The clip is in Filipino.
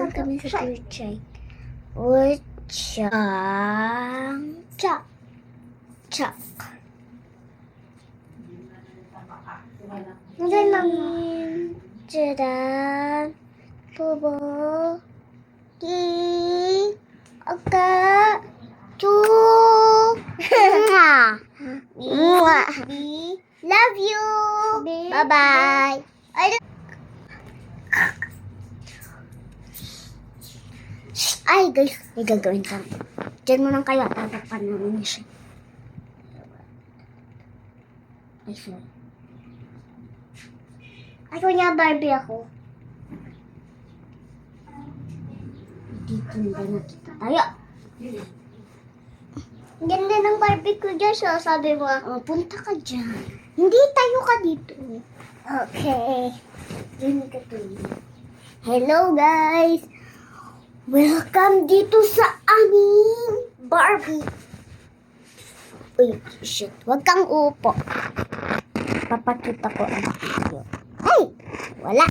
kami sa Purchay. Urchang chak. Chak. Hindi naman. Jadan. Bobo. Ki. Oka. Chu. Mwah. Love you. Bye-bye. Ay, guys, may gagawin ka. Diyan mo lang kayo at tatakpan namin siya. Ay, sorry. Ay, kunya Barbie ako. Dito na nakita tayo. Ganda ng Barbie ko dyan, so sabi mo. Oh, punta ka dyan. Hindi, tayo ka dito. Okay. Diyan ka dito. Hello, guys. Welcome dito sa aming Barbie. Uy, shit. Huwag kang upo. Papakita ko ang video. Ay! Wala.